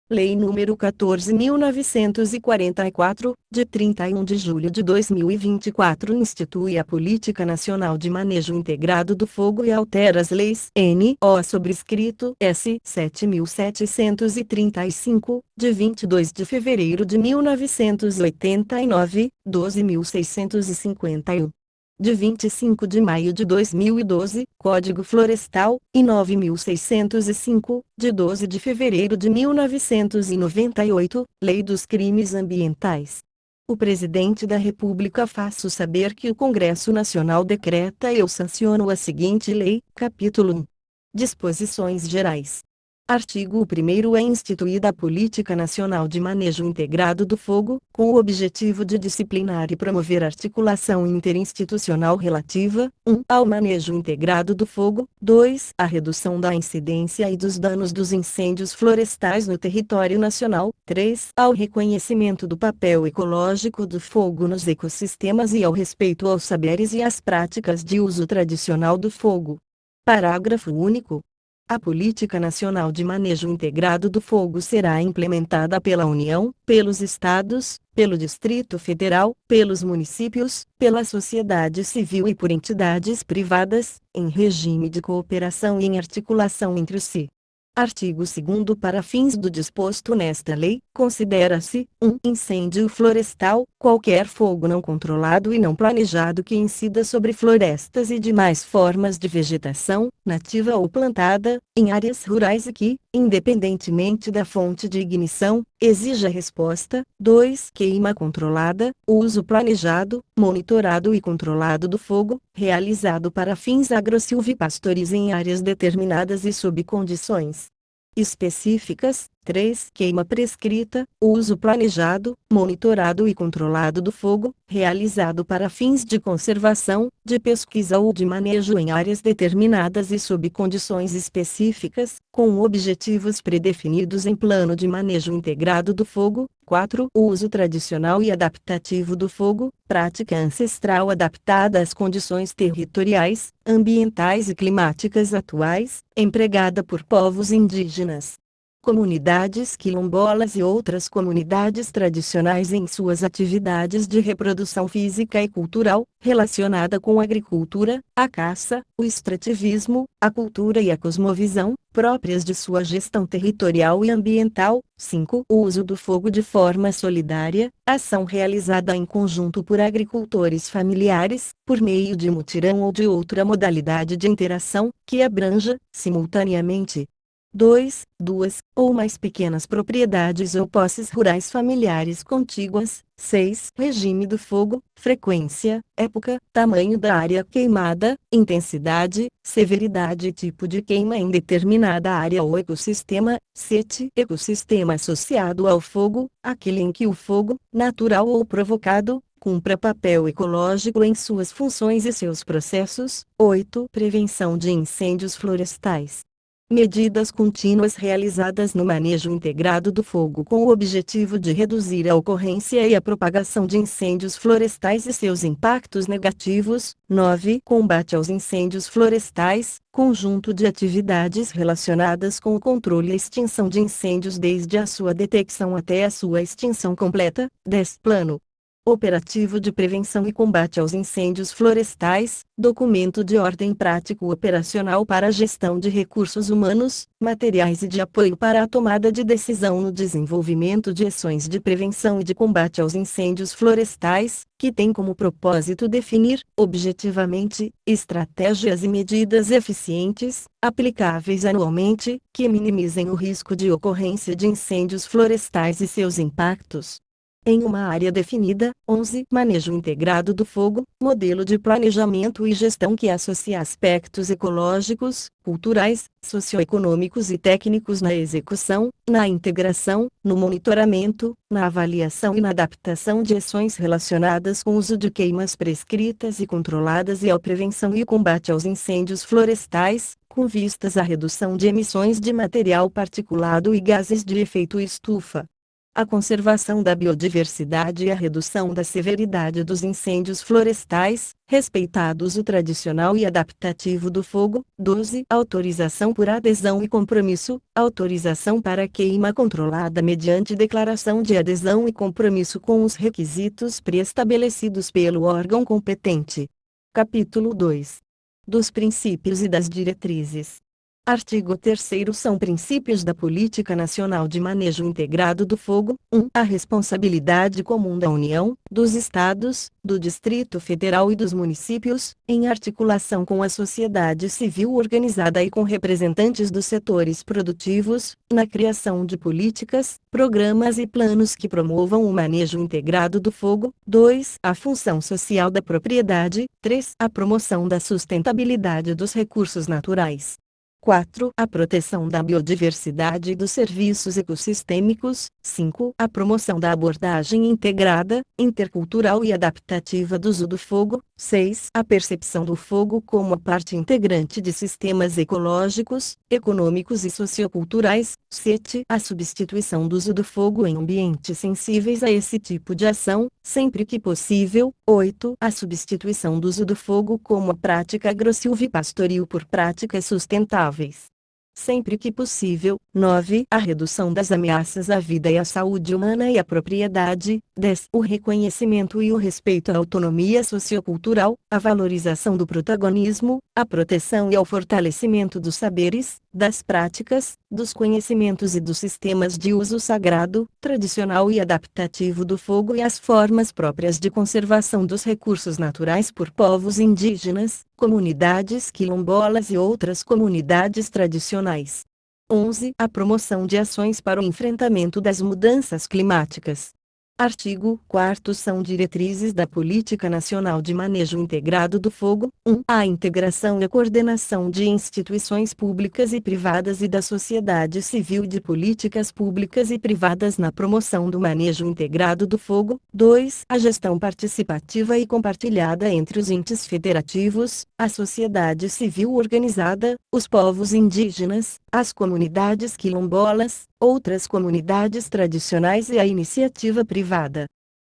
Lei nº 14.944, de 31 de julho de 2024 institui a Política Nacional de Manejo Integrado do Fogo e altera as leis N.O. sobrescrito S. 7.735, de 22 de fevereiro de 1989, 12.651. De 25 de maio de 2012, Código Florestal, e 9.605, de 12 de fevereiro de 1998, Lei dos Crimes Ambientais. O Presidente da República faço saber que o Congresso Nacional decreta e eu sanciono a seguinte lei, capítulo 1. Disposições Gerais. Artigo 1º. É instituída a Política Nacional de Manejo Integrado do Fogo, com o objetivo de disciplinar e promover a articulação interinstitucional relativa, 1. Ao manejo integrado do fogo, 2. À redução da incidência e dos danos dos incêndios florestais no território nacional, 3. Ao reconhecimento do papel ecológico do fogo nos ecossistemas e ao respeito aos saberes e às práticas de uso tradicional do fogo. Parágrafo único. A Política Nacional de Manejo Integrado do Fogo será implementada pela União, pelos Estados, pelo Distrito Federal, pelos municípios, pela sociedade civil e por entidades privadas, em regime de cooperação e em articulação entre si. Artigo 2º. Para fins do disposto nesta lei, considera-se, 1. Incêndio florestal, qualquer fogo não controlado e não planejado que incida sobre florestas e demais formas de vegetação, nativa ou plantada, em áreas rurais e que, independentemente da fonte de ignição, exija resposta. 2. Queima controlada, uso planejado, monitorado e controlado do fogo, realizado para fins agro-silvipastores em áreas determinadas e sob condições específicas. 3. Queima prescrita, uso planejado, monitorado e controlado do fogo, realizado para fins de conservação, de pesquisa ou de manejo em áreas determinadas e sob condições específicas, com objetivos predefinidos em plano de manejo integrado do fogo. 4. Uso tradicional e adaptativo do fogo, prática ancestral adaptada às condições territoriais, ambientais e climáticas atuais, empregada por povos indígenas, comunidades quilombolas e outras comunidades tradicionais em suas atividades de reprodução física e cultural, relacionada com a agricultura, a caça, o extrativismo, a cultura e a cosmovisão, próprias de sua gestão territorial e ambiental. 5. O uso do fogo de forma solidária, ação realizada em conjunto por agricultores familiares, por meio de mutirão ou de outra modalidade de interação, que abranja, simultaneamente, 2, duas, ou mais pequenas propriedades ou posses rurais familiares contíguas. 6. Regime do fogo, frequência, época, tamanho da área queimada, intensidade, severidade e tipo de queima em determinada área ou ecossistema. 7. Ecossistema associado ao fogo, aquele em que o fogo, natural ou provocado, cumpra papel ecológico em suas funções e seus processos. 8. Prevenção de incêndios florestais. Medidas contínuas realizadas no manejo integrado do fogo com o objetivo de reduzir a ocorrência e a propagação de incêndios florestais e seus impactos negativos. 9. Combate aos incêndios florestais, conjunto de atividades relacionadas com o controle e extinção de incêndios desde a sua detecção até a sua extinção completa. 10. Plano operativo de prevenção e combate aos incêndios florestais, documento de ordem prático operacional para a gestão de recursos humanos, materiais e de apoio para a tomada de decisão no desenvolvimento de ações de prevenção e de combate aos incêndios florestais, que tem como propósito definir, objetivamente, estratégias e medidas eficientes, aplicáveis anualmente, que minimizem o risco de ocorrência de incêndios florestais e seus impactos em uma área definida. 11. Manejo integrado do fogo, modelo de planejamento e gestão que associa aspectos ecológicos, culturais, socioeconômicos e técnicos na execução, na integração, no monitoramento, na avaliação e na adaptação de ações relacionadas com o uso de queimas prescritas e controladas e à prevenção e combate aos incêndios florestais, com vistas à redução de emissões de material particulado e gases de efeito estufa. A conservação da biodiversidade e a redução da severidade dos incêndios florestais, respeitados o tradicional e adaptativo do fogo. 12. Autorização por adesão e compromisso. Autorização para queima controlada mediante declaração de adesão e compromisso com os requisitos pré-estabelecidos pelo órgão competente. Capítulo 2. Dos princípios e das diretrizes. Artigo 3º. São princípios da Política Nacional de Manejo Integrado do Fogo: 1. A responsabilidade comum da União, dos Estados, do Distrito Federal e dos municípios, em articulação com a sociedade civil organizada e com representantes dos setores produtivos, na criação de políticas, programas e planos que promovam o manejo integrado do fogo. 2. A função social da propriedade. 3. A promoção da sustentabilidade dos recursos naturais. 4. A proteção da biodiversidade e dos serviços ecossistêmicos. 5. A promoção da abordagem integrada, intercultural e adaptativa do uso do fogo. 6. A percepção do fogo como a parte integrante de sistemas ecológicos, econômicos e socioculturais. 7. A substituição do uso do fogo em ambientes sensíveis a esse tipo de ação, sempre que possível. 8. A substituição do uso do fogo como a prática agrosilvipastoril por práticas sustentáveis, sempre que possível. 9. A redução das ameaças à vida e à saúde humana e à propriedade. 10. O reconhecimento e o respeito à autonomia sociocultural, a valorização do protagonismo, a proteção e ao fortalecimento dos saberes, das práticas, dos conhecimentos e dos sistemas de uso sagrado, tradicional e adaptativo do fogo e as formas próprias de conservação dos recursos naturais por povos indígenas, comunidades quilombolas e outras comunidades tradicionais. 11. A promoção de ações para o enfrentamento das mudanças climáticas. Artigo 4º. São diretrizes da Política Nacional de Manejo Integrado do Fogo: 1. A integração e a coordenação de instituições públicas e privadas e da sociedade civil de políticas públicas e privadas na promoção do manejo integrado do fogo. 2. A gestão participativa e compartilhada entre os entes federativos, a sociedade civil organizada, os povos indígenas, as comunidades quilombolas, outras comunidades tradicionais e a iniciativa privada.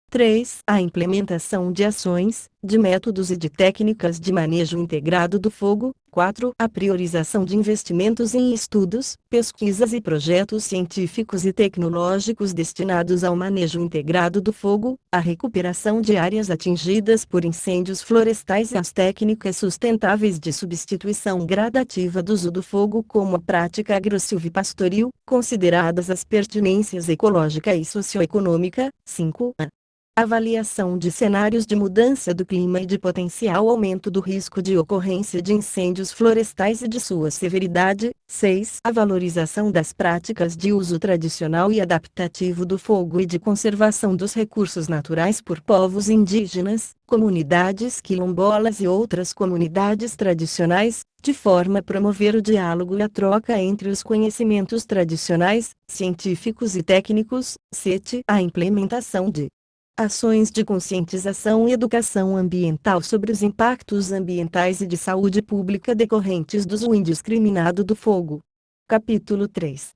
3. A implementação de ações, de métodos e de técnicas de manejo integrado do fogo. 4. A priorização de investimentos em estudos, pesquisas e projetos científicos e tecnológicos destinados ao manejo integrado do fogo, a recuperação de áreas atingidas por incêndios florestais e as técnicas sustentáveis de substituição gradativa do uso do fogo como a prática agrosilvipastoril, consideradas as pertinências ecológica e socioeconômica. 5. Avaliação de cenários de mudança do clima e de potencial aumento do risco de ocorrência de incêndios florestais e de sua severidade. 6. A valorização das práticas de uso tradicional e adaptativo do fogo e de conservação dos recursos naturais por povos indígenas, comunidades quilombolas e outras comunidades tradicionais, de forma a promover o diálogo e a troca entre os conhecimentos tradicionais, científicos e técnicos. 7. A implementação de ações de conscientização e educação ambiental sobre os impactos ambientais e de saúde pública decorrentes do uso indiscriminado do fogo. Capítulo 3.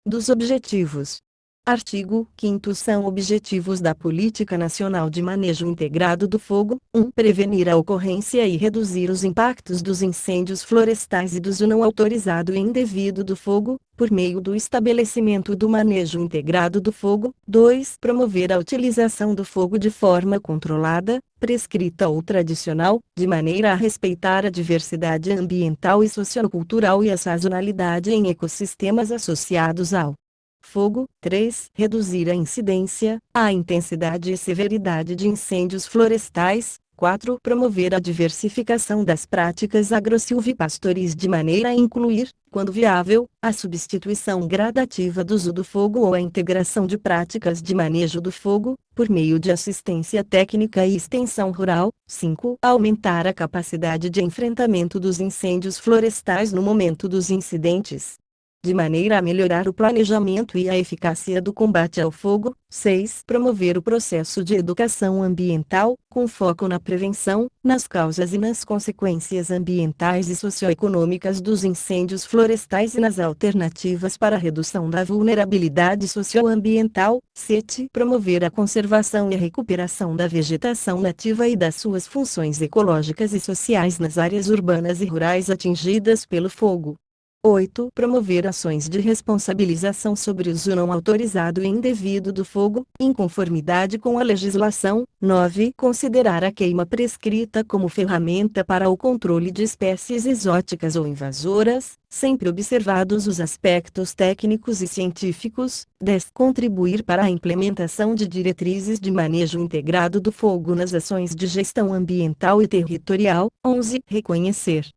Dos objetivos. Artigo 5º. São objetivos da Política Nacional de Manejo Integrado do Fogo: 1. Prevenir a ocorrência e reduzir os impactos dos incêndios florestais e do uso não autorizado e indevido do fogo, por meio do estabelecimento do manejo integrado do fogo. 2. Promover a utilização do fogo de forma controlada, prescrita ou tradicional, de maneira a respeitar a diversidade ambiental e sociocultural e a sazonalidade em ecossistemas associados ao fogo. 3. Reduzir a incidência, a intensidade e severidade de incêndios florestais. 4. Promover a diversificação das práticas agrosilvipastoris de maneira a incluir, quando viável, a substituição gradativa do uso do fogo ou a integração de práticas de manejo do fogo, por meio de assistência técnica e extensão rural. 5. Aumentar a capacidade de enfrentamento dos incêndios florestais no momento dos incidentes. de maneira a melhorar o planejamento e a eficácia do combate ao fogo. 6. Promover o processo de educação ambiental, com foco na prevenção, nas causas e nas consequências ambientais e socioeconômicas dos incêndios florestais e nas alternativas para a redução da vulnerabilidade socioambiental. 7. Promover a conservação e a recuperação da vegetação nativa e das suas funções ecológicas e sociais nas áreas urbanas e rurais atingidas pelo fogo. 8. Promover ações de responsabilização sobre o uso não autorizado e indevido do fogo, em conformidade com a legislação. 9. Considerar a queima prescrita como ferramenta para o controle de espécies exóticas ou invasoras, sempre observados os aspectos técnicos e científicos. 10. Contribuir para a implementação de diretrizes de manejo integrado do fogo nas ações de gestão ambiental e territorial. 11. Reconhecer,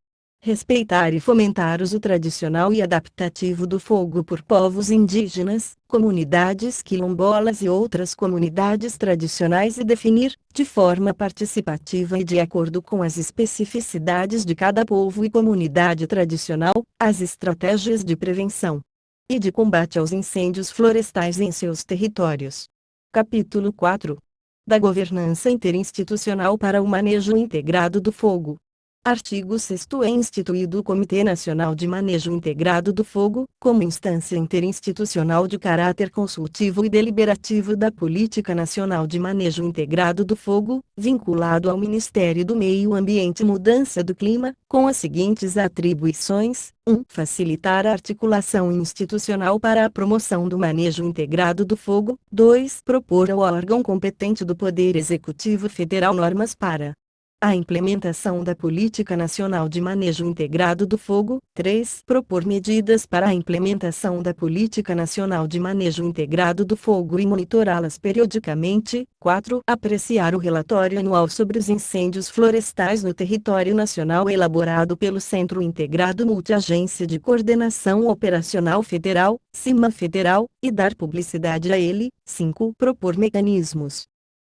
respeitar e fomentar o uso tradicional e adaptativo do fogo por povos indígenas, comunidades quilombolas e outras comunidades tradicionais e definir, de forma participativa e de acordo com as especificidades de cada povo e comunidade tradicional, as estratégias de prevenção e de combate aos incêndios florestais em seus territórios. Capítulo 4. Da governança interinstitucional para o manejo integrado do fogo. Artigo 6º. É instituído o Comitê Nacional de Manejo Integrado do Fogo, como instância interinstitucional de caráter consultivo e deliberativo da Política Nacional de Manejo Integrado do Fogo, vinculado ao Ministério do Meio Ambiente e Mudança do Clima, com as seguintes atribuições: 1. Facilitar a articulação institucional para a promoção do manejo integrado do fogo. 2. Propor ao órgão competente do Poder Executivo Federal normas para a implementação da Política Nacional de Manejo Integrado do Fogo. 3. Propor medidas para a implementação da Política Nacional de Manejo Integrado do Fogo e monitorá-las periodicamente. 4. Apreciar o relatório anual sobre os incêndios florestais no território nacional elaborado pelo Centro Integrado Multiagência de Coordenação Operacional Federal, CIMA Federal, e dar publicidade a ele. 5. Propor mecanismos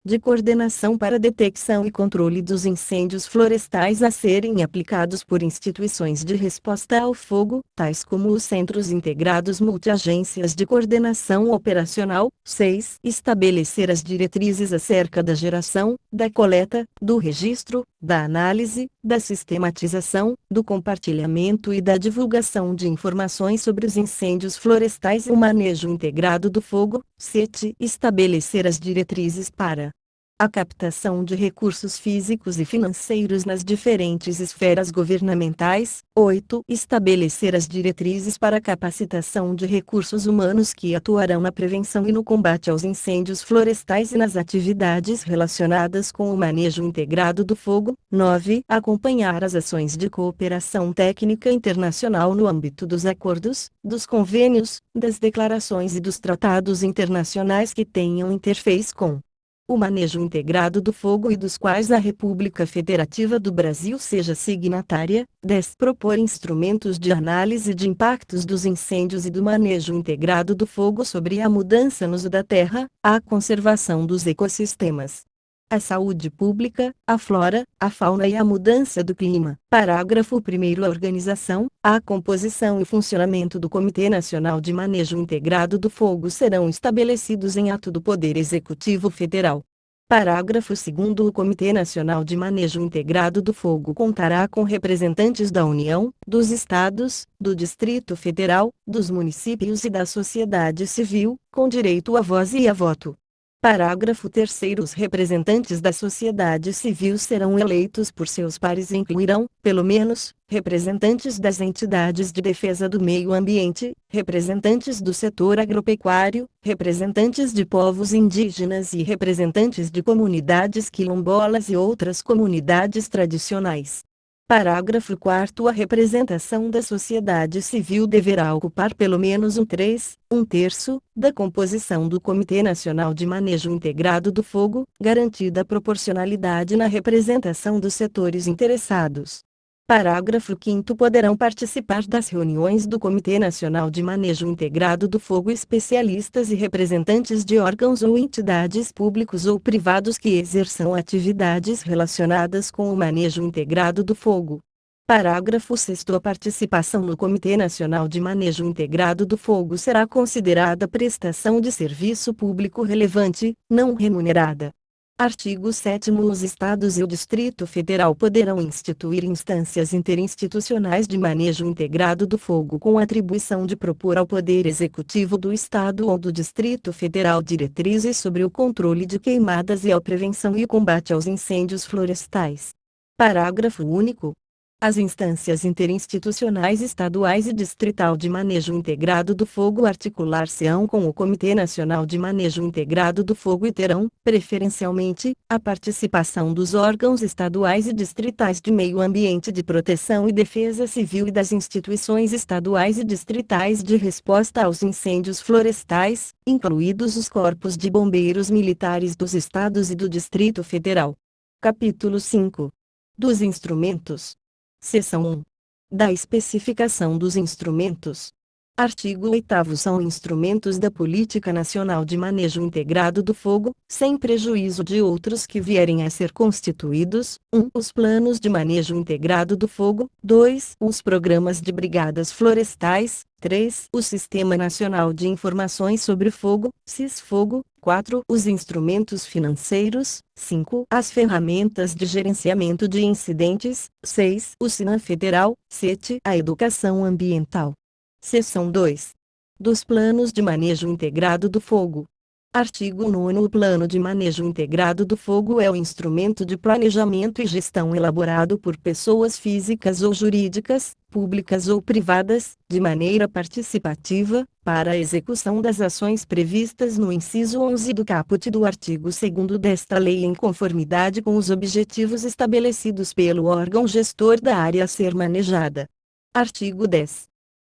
de coordenação para detecção e controle dos incêndios florestais a serem aplicados por instituições de resposta ao fogo, tais como os Centros Integrados Multiagências de Coordenação Operacional. 6. Estabelecer as diretrizes acerca da geração, da coleta, do registro, da análise, da sistematização, do compartilhamento e da divulgação de informações sobre os incêndios florestais e o manejo integrado do fogo. 7. Estabelecer as diretrizes para a captação de recursos físicos e financeiros nas diferentes esferas governamentais. 8. Estabelecer as diretrizes para a capacitação de recursos humanos que atuarão na prevenção e no combate aos incêndios florestais e nas atividades relacionadas com o manejo integrado do fogo. 9. Acompanhar as ações de cooperação técnica internacional no âmbito dos acordos, dos convênios, das declarações e dos tratados internacionais que tenham interface com o manejo integrado do fogo e dos quais a República Federativa do Brasil seja signatária. 10. Propor instrumentos de análise de impactos dos incêndios e do manejo integrado do fogo sobre a mudança no uso da terra, a conservação dos ecossistemas, a saúde pública, a flora, a fauna e a mudança do clima. Parágrafo 1º. A organização, a composição e funcionamento do Comitê Nacional de Manejo Integrado do Fogo serão estabelecidos em ato do Poder Executivo Federal. Parágrafo 2º. O Comitê Nacional de Manejo Integrado do Fogo contará com representantes da União, dos Estados, do Distrito Federal, dos municípios e da sociedade civil, com direito à voz e a voto. Parágrafo 3º. Os representantes da sociedade civil serão eleitos por seus pares e incluirão, pelo menos, representantes das entidades de defesa do meio ambiente, representantes do setor agropecuário, representantes de povos indígenas e representantes de comunidades quilombolas e outras comunidades tradicionais. Parágrafo 4º. A representação da sociedade civil deverá ocupar pelo menos um terço, da composição do Comitê Nacional de Manejo Integrado do Fogo, garantida a proporcionalidade na representação dos setores interessados. Parágrafo 5º. Poderão participar das reuniões do Comitê Nacional de Manejo Integrado do Fogo especialistas e representantes de órgãos ou entidades públicos ou privados que exerçam atividades relacionadas com o manejo integrado do fogo. Parágrafo 6º. A participação no Comitê Nacional de Manejo Integrado do Fogo será considerada prestação de serviço público relevante, não remunerada. Artigo 7º. Os Estados e o Distrito Federal poderão instituir instâncias interinstitucionais de manejo integrado do fogo com atribuição de propor ao Poder Executivo do Estado ou do Distrito Federal diretrizes sobre o controle de queimadas e a prevenção e combate aos incêndios florestais. Parágrafo único. As instâncias interinstitucionais estaduais e distrital de manejo integrado do fogo articular-se-ão com o Comitê Nacional de Manejo Integrado do Fogo e terão, preferencialmente, a participação dos órgãos estaduais e distritais de meio ambiente, de proteção e defesa civil e das instituições estaduais e distritais de resposta aos incêndios florestais, incluídos os corpos de bombeiros militares dos estados e do Distrito Federal. Capítulo 5. Dos instrumentos. Seção 1. Da especificação dos instrumentos. Artigo 8º. São instrumentos da Política Nacional de Manejo Integrado do Fogo, sem prejuízo de outros que vierem a ser constituídos: 1. Os Planos de Manejo Integrado do Fogo. 2. Os Programas de Brigadas Florestais. 3. O Sistema Nacional de Informações sobre o Fogo, SIS-Fogo. 4. Os instrumentos financeiros. 5. As ferramentas de gerenciamento de incidentes. 6. O SINAM Federal. 7. A educação ambiental. Seção 2. Dos Planos de Manejo Integrado do Fogo. Artigo 9º. O Plano de Manejo Integrado do Fogo é o instrumento de planejamento e gestão elaborado por pessoas físicas ou jurídicas, públicas ou privadas, de maneira participativa, para a execução das ações previstas no inciso 11 do caput do artigo 2º desta lei, em conformidade com os objetivos estabelecidos pelo órgão gestor da área a ser manejada. Artigo 10.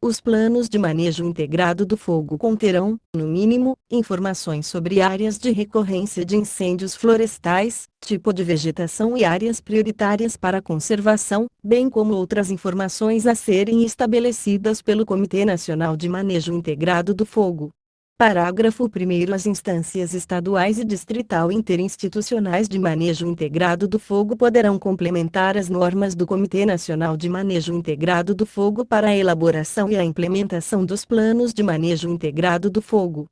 Os planos de manejo integrado do fogo conterão, no mínimo, informações sobre áreas de recorrência de incêndios florestais, tipo de vegetação e áreas prioritárias para conservação, bem como outras informações a serem estabelecidas pelo Comitê Nacional de Manejo Integrado do Fogo. Parágrafo 1º. As instâncias estaduais e distrital interinstitucionais de manejo integrado do fogo poderão complementar as normas do Comitê Nacional de Manejo Integrado do Fogo para a elaboração e a implementação dos planos de manejo integrado do fogo.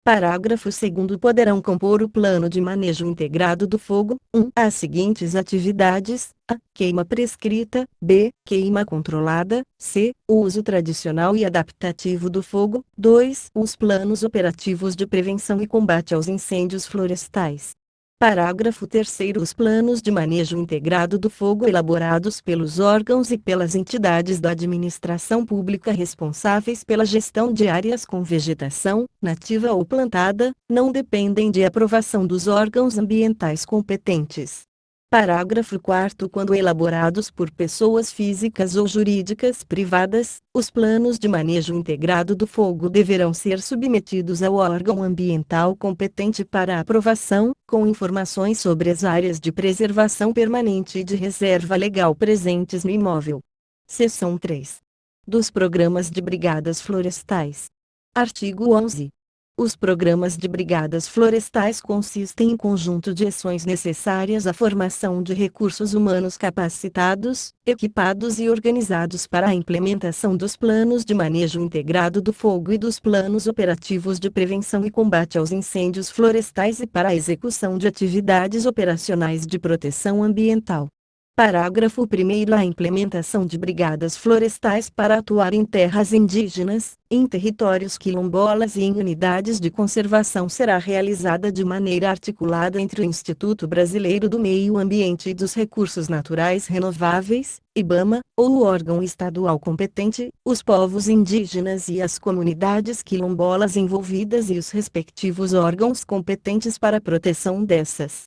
Parágrafo 2º. Poderão compor o Plano de Manejo Integrado do Fogo: 1. As seguintes atividades: a. Queima prescrita. b. Queima controlada. c. O uso tradicional e adaptativo do fogo. 2. Os planos operativos de prevenção e combate aos incêndios florestais. Parágrafo 3º. Os planos de manejo integrado do fogo elaborados pelos órgãos e pelas entidades da administração pública responsáveis pela gestão de áreas com vegetação, nativa ou plantada, não dependem de aprovação dos órgãos ambientais competentes. Parágrafo 4º. Quando elaborados por pessoas físicas ou jurídicas privadas, os planos de manejo integrado do fogo deverão ser submetidos ao órgão ambiental competente para aprovação, com informações sobre as áreas de preservação permanente e de reserva legal presentes no imóvel. Seção 3. Dos Programas de Brigadas Florestais. Artigo 11. Os programas de brigadas florestais consistem em conjunto de ações necessárias à formação de recursos humanos capacitados, equipados e organizados para a implementação dos planos de manejo integrado do fogo e dos planos operativos de prevenção e combate aos incêndios florestais e para a execução de atividades operacionais de proteção ambiental. Parágrafo 1º. A implementação de brigadas florestais para atuar em terras indígenas, em territórios quilombolas e em unidades de conservação será realizada de maneira articulada entre o Instituto Brasileiro do Meio Ambiente e dos Recursos Naturais Renováveis, IBAMA, ou o órgão estadual competente, os povos indígenas e as comunidades quilombolas envolvidas e os respectivos órgãos competentes para a proteção dessas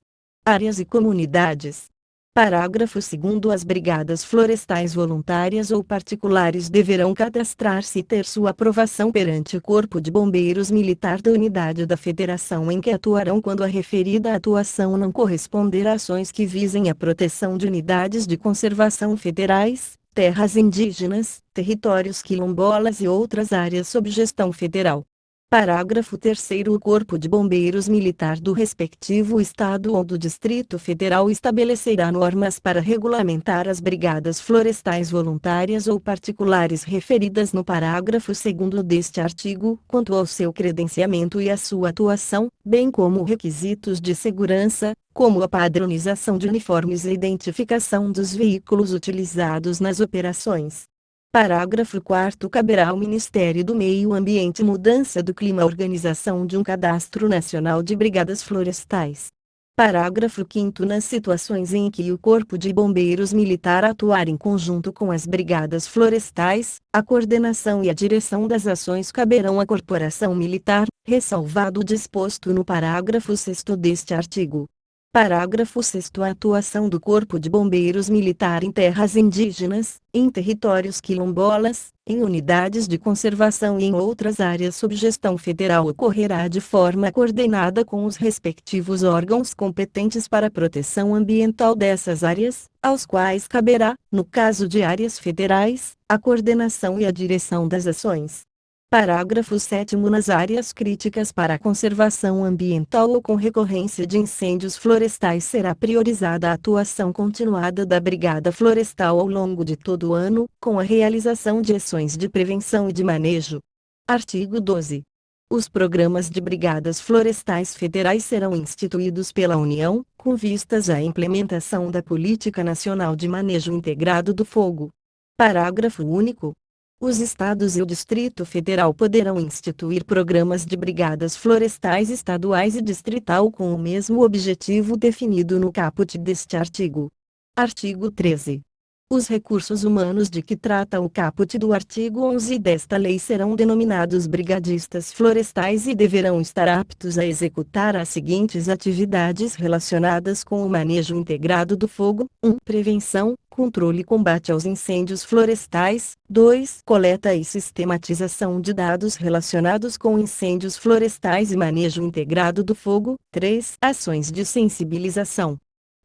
áreas e comunidades. Parágrafo 2º. As brigadas florestais voluntárias ou particulares deverão cadastrar-se e ter sua aprovação perante o Corpo de Bombeiros Militar da unidade da federação em que atuarão quando a referida atuação não corresponder a ações que visem a proteção de unidades de conservação federais, terras indígenas, territórios quilombolas e outras áreas sob gestão federal. Parágrafo 3º. O Corpo de Bombeiros Militar do respectivo Estado ou do Distrito Federal estabelecerá normas para regulamentar as brigadas florestais voluntárias ou particulares referidas no parágrafo 2º deste artigo, quanto ao seu credenciamento e à sua atuação, bem como requisitos de segurança, como a padronização de uniformes e identificação dos veículos utilizados nas operações. Parágrafo 4º. Caberá ao Ministério do Meio Ambiente e Mudança do Clima a organização de um cadastro nacional de brigadas florestais. Parágrafo 5º. Nas situações em que o Corpo de Bombeiros Militar atuar em conjunto com as brigadas florestais, a coordenação e a direção das ações caberão à Corporação Militar, ressalvado o disposto no parágrafo 6º deste artigo. Parágrafo 6º. A atuação do Corpo de Bombeiros Militar em terras indígenas, em territórios quilombolas, em unidades de conservação e em outras áreas sob gestão federal ocorrerá de forma coordenada com os respectivos órgãos competentes para a proteção ambiental dessas áreas, aos quais caberá, no caso de áreas federais, a coordenação e a direção das ações. Parágrafo 7º. Nas áreas críticas para a conservação ambiental ou com recorrência de incêndios florestais será priorizada a atuação continuada da Brigada Florestal ao longo de todo o ano, com a realização de ações de prevenção e de manejo. Artigo 12. Os programas de brigadas florestais federais serão instituídos pela União, com vistas à implementação da Política Nacional de Manejo Integrado do Fogo. Parágrafo único. Os estados e o Distrito Federal poderão instituir programas de brigadas florestais estaduais e distrital com o mesmo objetivo definido no caput deste artigo. Artigo 13. Os recursos humanos de que trata o caput do artigo 11 desta lei serão denominados brigadistas florestais e deverão estar aptos a executar as seguintes atividades relacionadas com o manejo integrado do fogo: 1. Prevenção, controle e combate aos incêndios florestais. 2. Coleta e sistematização de dados relacionados com incêndios florestais e manejo integrado do fogo. 3. Ações de sensibilização,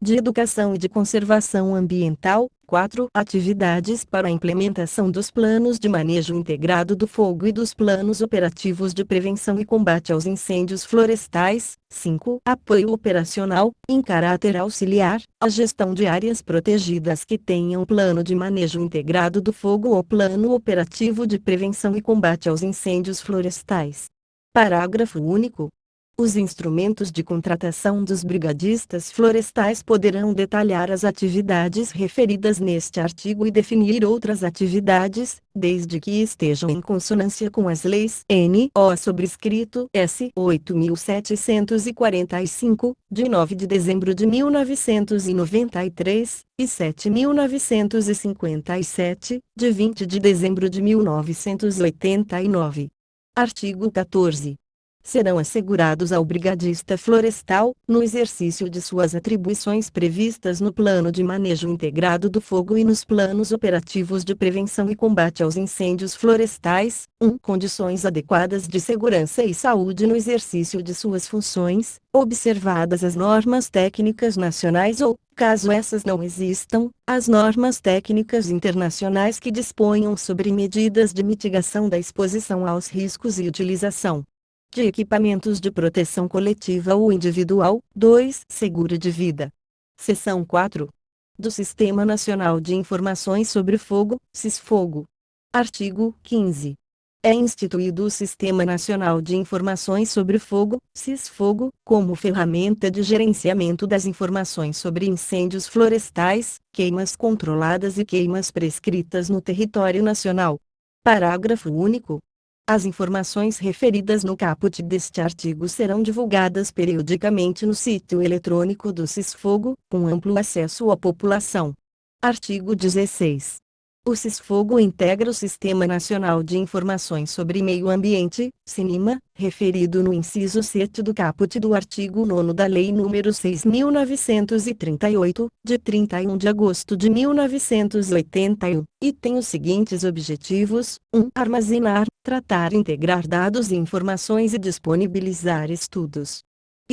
de educação e de conservação ambiental. 4. Atividades para a implementação dos planos de manejo integrado do fogo e dos planos operativos de prevenção e combate aos incêndios florestais. 5. Apoio operacional, em caráter auxiliar, à gestão de áreas protegidas que tenham plano de manejo integrado do fogo ou plano operativo de prevenção e combate aos incêndios florestais. Parágrafo único. Os instrumentos de contratação dos brigadistas florestais poderão detalhar as atividades referidas neste artigo e definir outras atividades, desde que estejam em consonância com as leis N.O. sobrescrito S. 8.745, de 9 de dezembro de 1993, e 7.957, de 20 de dezembro de 1989. Artigo 14. Serão assegurados ao brigadista florestal, no exercício de suas atribuições previstas no Plano de Manejo Integrado do Fogo e nos planos operativos de prevenção e combate aos incêndios florestais, 1. Condições adequadas de segurança e saúde no exercício de suas funções, observadas as normas técnicas nacionais ou, caso essas não existam, as normas técnicas internacionais que disponham sobre medidas de mitigação da exposição aos riscos e utilização de equipamentos de proteção coletiva ou individual. 2. Seguro de vida. Seção 4. Do Sistema Nacional de Informações sobre Fogo, SISFogo. Artigo 15. É instituído o Sistema Nacional de Informações sobre Fogo, SISFogo, como ferramenta de gerenciamento das informações sobre incêndios florestais, queimas controladas e queimas prescritas no território nacional. Parágrafo único. As informações referidas no caput deste artigo serão divulgadas periodicamente no sítio eletrônico do SISFogo, com amplo acesso à população. Artigo 16. O SISFogo integra o Sistema Nacional de Informações sobre Meio Ambiente, SINIMA, referido no inciso 7 do caput do artigo 9º da Lei nº 6.938, de 31 de agosto de 1981, e tem os seguintes objetivos: 1. Armazenar, tratar e integrar dados e informações e disponibilizar estudos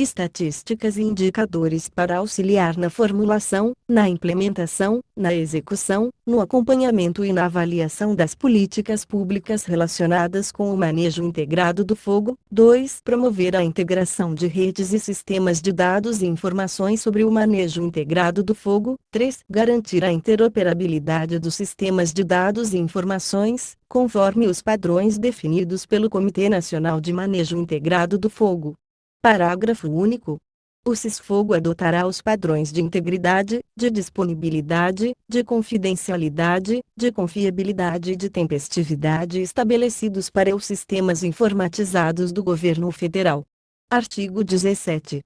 estatísticas e indicadores para auxiliar na formulação, na implementação, na execução, no acompanhamento e na avaliação das políticas públicas relacionadas com o manejo integrado do fogo. 2. Promover a integração de redes e sistemas de dados e informações sobre o manejo integrado do fogo. 3. Garantir a interoperabilidade dos sistemas de dados e informações, conforme os padrões definidos pelo Comitê Nacional de Manejo Integrado do Fogo. Parágrafo único. O CIS-Fogo adotará os padrões de integridade, de disponibilidade, de confidencialidade, de confiabilidade e de tempestividade estabelecidos para os sistemas informatizados do Governo Federal. Artigo 17.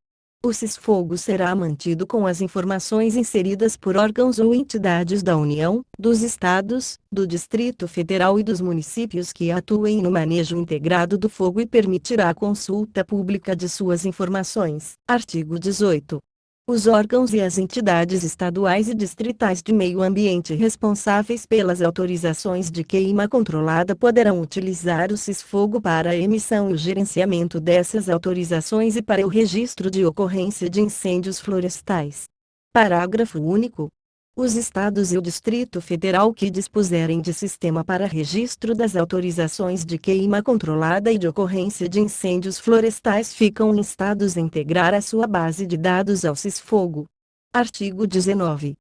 O CIS-Fogo será mantido com as informações inseridas por órgãos ou entidades da União, dos Estados, do Distrito Federal e dos municípios que atuem no manejo integrado do fogo e permitirá a consulta pública de suas informações. Artigo 18. Os órgãos e as entidades estaduais e distritais de meio ambiente responsáveis pelas autorizações de queima controlada poderão utilizar o CIS-Fogo para a emissão e o gerenciamento dessas autorizações e para o registro de ocorrência de incêndios florestais. Parágrafo único. Os estados e o Distrito Federal que dispuserem de sistema para registro das autorizações de queima controlada e de ocorrência de incêndios florestais ficam instados a integrar a sua base de dados ao CIS-Fogo. Artigo 19.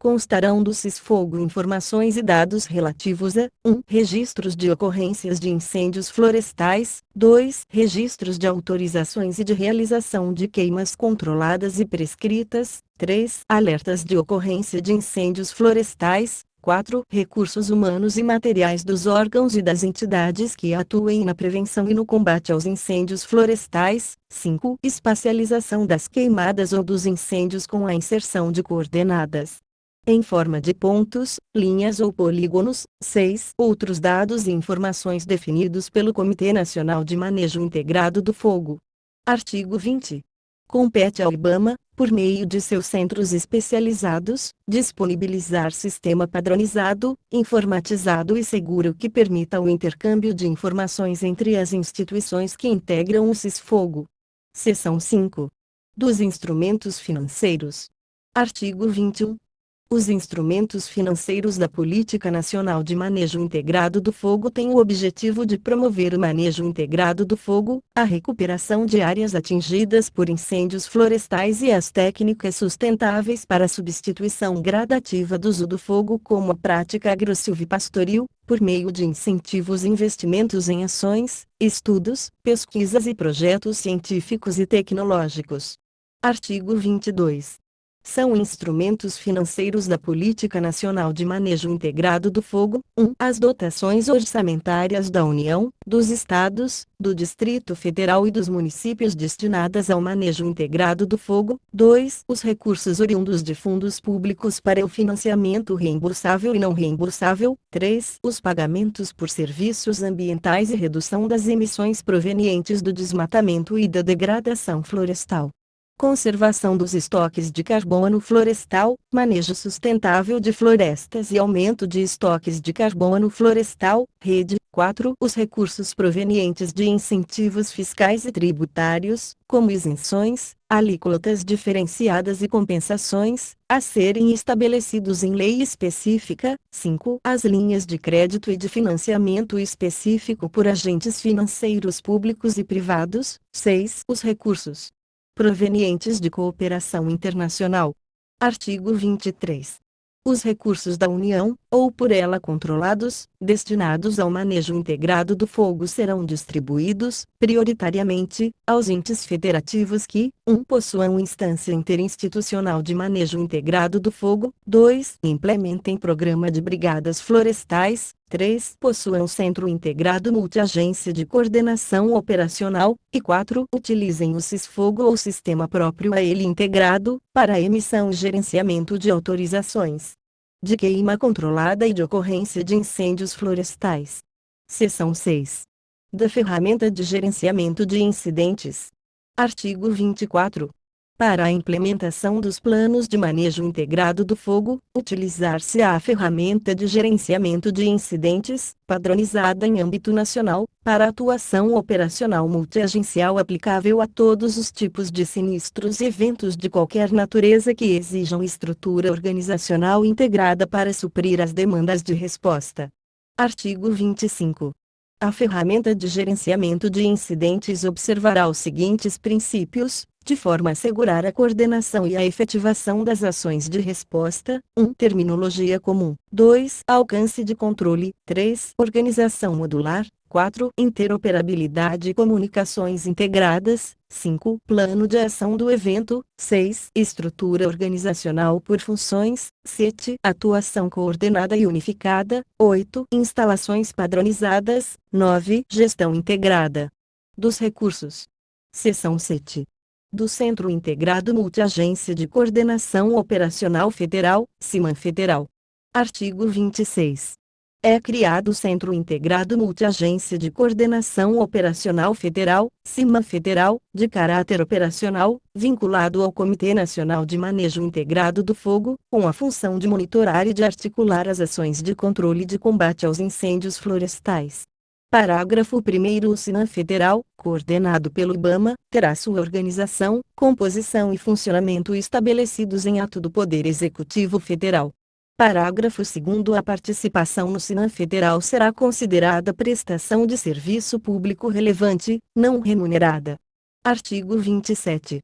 Constarão do CIS-Fogo informações e dados relativos a 1. Registros de ocorrências de incêndios florestais, 2. Registros de autorizações e de realização de queimas controladas e prescritas, 3. Alertas de ocorrência de incêndios florestais, 4. Recursos humanos e materiais dos órgãos e das entidades que atuem na prevenção e no combate aos incêndios florestais, 5. Espacialização das queimadas ou dos incêndios com a inserção de coordenadas em forma de pontos, linhas ou polígonos. 6. Outros dados e informações definidos pelo Comitê Nacional de Manejo Integrado do Fogo. Artigo 20. Compete ao IBAMA, por meio de seus centros especializados, disponibilizar sistema padronizado, informatizado e seguro que permita o intercâmbio de informações entre as instituições que integram o CIS-Fogo. Seção 5. Dos instrumentos financeiros. Artigo 21. Os instrumentos financeiros da Política Nacional de Manejo Integrado do Fogo têm o objetivo de promover o manejo integrado do fogo, a recuperação de áreas atingidas por incêndios florestais e as técnicas sustentáveis para a substituição gradativa do uso do fogo como a prática agro-silvipastoril, por meio de incentivos e investimentos em ações, estudos, pesquisas e projetos científicos e tecnológicos. Artigo 22. São instrumentos financeiros da Política Nacional de Manejo Integrado do Fogo: 1. As dotações orçamentárias da União, dos Estados, do Distrito Federal e dos municípios destinadas ao manejo integrado do fogo. 2. Os recursos oriundos de fundos públicos para o financiamento reembolsável e não reembolsável. 3. Os pagamentos por serviços ambientais e redução das emissões provenientes do desmatamento e da degradação florestal. Conservação dos estoques de carbono florestal, manejo sustentável de florestas e aumento de estoques de carbono florestal, rede. 4. Os recursos provenientes de incentivos fiscais e tributários, como isenções, alíquotas diferenciadas e compensações, a serem estabelecidos em lei específica. 5. As linhas de crédito e de financiamento específico por agentes financeiros públicos e privados. 6. Os recursos provenientes de cooperação internacional. Artigo 23. Os recursos da União, ou por ela controlados, destinados ao manejo integrado do fogo serão distribuídos, prioritariamente, aos entes federativos que: 1. Possuam instância interinstitucional de manejo integrado do fogo. 2. Implementem programa de brigadas florestais. 3. Possuam centro integrado multiagência de coordenação operacional. E 4. Utilizem o CIS-Fogo ou sistema próprio a ele integrado, para a emissão e gerenciamento de autorizações de queima controlada e de ocorrência de incêndios florestais. Seção 6. Da ferramenta de gerenciamento de incidentes. Artigo 24. Para a implementação dos planos de manejo integrado do fogo, utilizar-se a ferramenta de gerenciamento de incidentes, padronizada em âmbito nacional, para atuação operacional multiagencial aplicável a todos os tipos de sinistros e eventos de qualquer natureza que exijam estrutura organizacional integrada para suprir as demandas de resposta. Artigo 25. A ferramenta de gerenciamento de incidentes observará os seguintes princípios, de forma a assegurar a coordenação e a efetivação das ações de resposta: 1. Terminologia comum. 2. Alcance de controle. 3. Organização modular. 4. Interoperabilidade e comunicações integradas. 5. Plano de ação do evento. 6. Estrutura organizacional por funções. 7. Atuação coordenada e unificada. 8. Instalações padronizadas. 9. Gestão integrada dos recursos. Seção 7. Do Centro Integrado Multiagência de Coordenação Operacional Federal, CIMAN Federal. Artigo 26. É criado o Centro Integrado Multiagência de Coordenação Operacional Federal, CIMAN Federal, de caráter operacional, vinculado ao Comitê Nacional de Manejo Integrado do Fogo, com a função de monitorar e de articular as ações de controle e de combate aos incêndios florestais. Parágrafo 1º. O CIMAN Federal, coordenado pelo IBAMA, terá sua organização, composição e funcionamento estabelecidos em ato do Poder Executivo Federal. Parágrafo 2º. A participação no CIMAN Federal será considerada prestação de serviço público relevante, não remunerada. Artigo 27.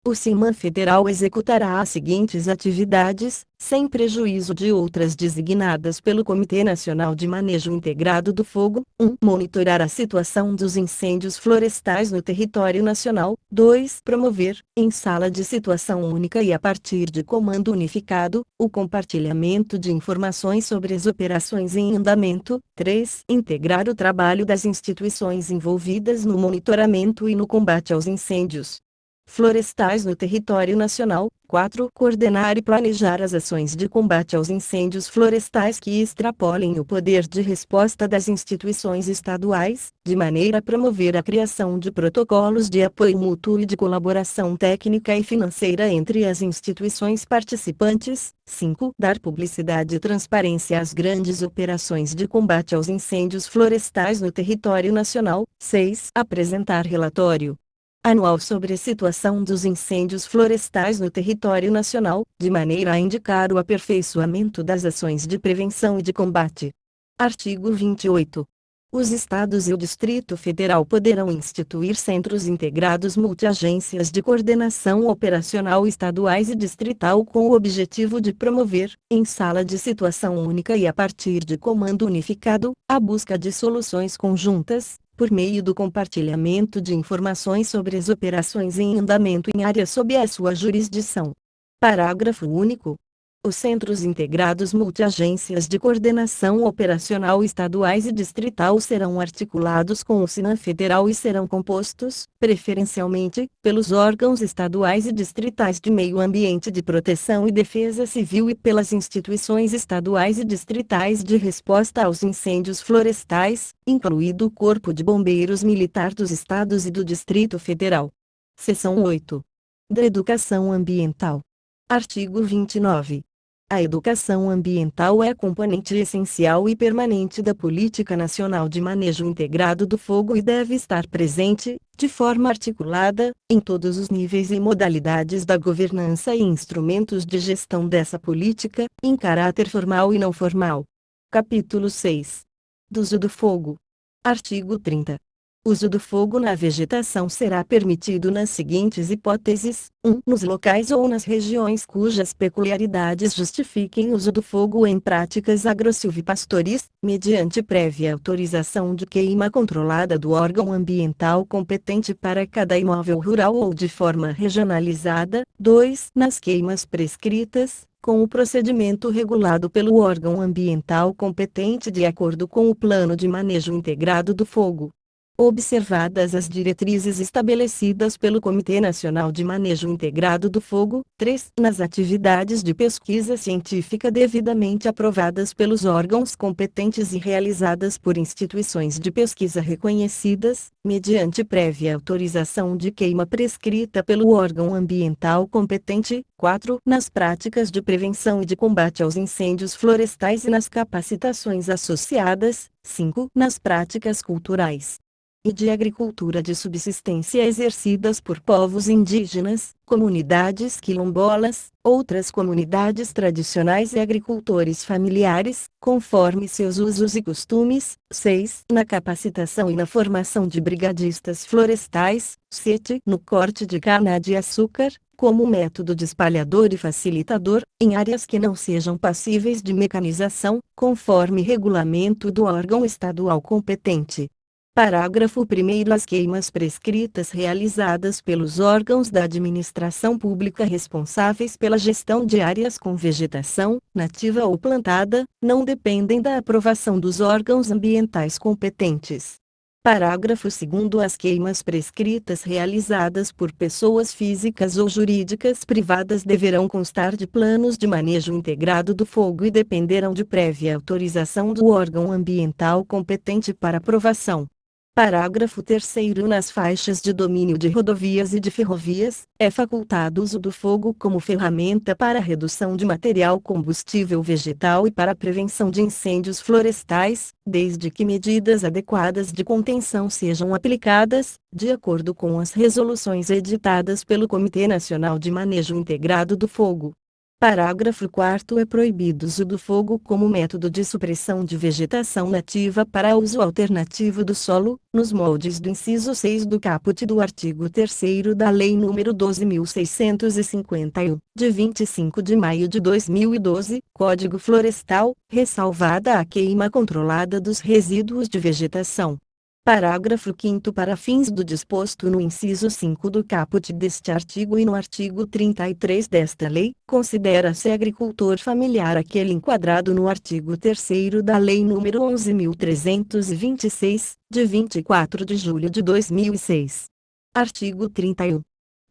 O CIMAN Federal executará as seguintes atividades, sem prejuízo de outras designadas pelo Comitê Nacional de Manejo Integrado do Fogo: 1. Monitorar a situação dos incêndios florestais no território nacional. 2. Promover, em sala de situação única e a partir de comando unificado, o compartilhamento de informações sobre as operações em andamento. 3. Integrar o trabalho das instituições envolvidas no monitoramento e no combate aos incêndios florestais no território nacional. 4. Coordenar e planejar as ações de combate aos incêndios florestais que extrapolem o poder de resposta das instituições estaduais, de maneira a promover a criação de protocolos de apoio mútuo e de colaboração técnica e financeira entre as instituições participantes. 5. Dar publicidade e transparência às grandes operações de combate aos incêndios florestais no território nacional. 6. Apresentar relatório anual sobre a situação dos incêndios florestais no território nacional, de maneira a indicar o aperfeiçoamento das ações de prevenção e de combate. Artigo 28. Os Estados e o Distrito Federal poderão instituir centros integrados multiagências de coordenação operacional estaduais e distrital com o objetivo de promover, em sala de situação única e a partir de comando unificado, a busca de soluções conjuntas, por meio do compartilhamento de informações sobre as operações em andamento em área sob a sua jurisdição. Parágrafo único. Os Centros Integrados Multiagências de Coordenação Operacional Estaduais e Distrital serão articulados com o CIMAN Federal e serão compostos, preferencialmente, pelos órgãos estaduais e distritais de meio ambiente de proteção e defesa civil e pelas instituições estaduais e distritais de resposta aos incêndios florestais, incluído o Corpo de Bombeiros Militar dos Estados e do Distrito Federal. Seção 8. Da Educação Ambiental. Artigo 29. A educação ambiental é componente essencial e permanente da Política Nacional de Manejo Integrado do Fogo e deve estar presente, de forma articulada, em todos os níveis e modalidades da governança e instrumentos de gestão dessa política, em caráter formal e não formal. Capítulo 6. Do uso do fogo. Artigo 30. O uso do fogo na vegetação será permitido nas seguintes hipóteses: 1. Nos locais ou nas regiões cujas peculiaridades justifiquem o uso do fogo em práticas agrosilvipastoris, mediante prévia autorização de queima controlada do órgão ambiental competente para cada imóvel rural ou de forma regionalizada. 2. Nas queimas prescritas, com o procedimento regulado pelo órgão ambiental competente de acordo com o Plano de Manejo Integrado do Fogo. observadas as diretrizes estabelecidas pelo Comitê Nacional de Manejo Integrado do Fogo. 3. Nas atividades de pesquisa científica devidamente aprovadas pelos órgãos competentes e realizadas por instituições de pesquisa reconhecidas, mediante prévia autorização de queima prescrita pelo órgão ambiental competente. 4. Nas práticas de prevenção e de combate aos incêndios florestais e nas capacitações associadas. 5. Nas práticas culturais e de agricultura de subsistência exercidas por povos indígenas, comunidades quilombolas, outras comunidades tradicionais e agricultores familiares, conforme seus usos e costumes. 6. Na capacitação e na formação de brigadistas florestais. 7. No corte de cana-de-açúcar, como método de espalhador e facilitador, em áreas que não sejam passíveis de mecanização, conforme regulamento do órgão estadual competente. Parágrafo 1º. As queimas prescritas realizadas pelos órgãos da administração pública responsáveis pela gestão de áreas com vegetação, nativa ou plantada, não dependem da aprovação dos órgãos ambientais competentes. Parágrafo 2º. As queimas prescritas realizadas por pessoas físicas ou jurídicas privadas deverão constar de planos de manejo integrado do fogo e dependerão de prévia autorização do órgão ambiental competente para aprovação. Parágrafo 3º. Nas faixas de domínio de rodovias e de ferrovias, é facultado o uso do fogo como ferramenta para a redução de material combustível vegetal e para a prevenção de incêndios florestais, desde que medidas adequadas de contenção sejam aplicadas, de acordo com as resoluções editadas pelo Comitê Nacional de Manejo Integrado do Fogo. Parágrafo 4º. É proibido o uso do fogo como método de supressão de vegetação nativa para uso alternativo do solo, nos moldes do inciso 6 do caput do artigo 3º da Lei nº 12.651, de 25 de maio de 2012, Código Florestal, ressalvada a queima controlada dos resíduos de vegetação. Parágrafo 5º. Para fins do disposto no inciso 5 do caput deste artigo e no artigo 33 desta lei, considera-se agricultor familiar aquele enquadrado no artigo 3º da Lei nº 11.326, de 24 de julho de 2006. Artigo 31.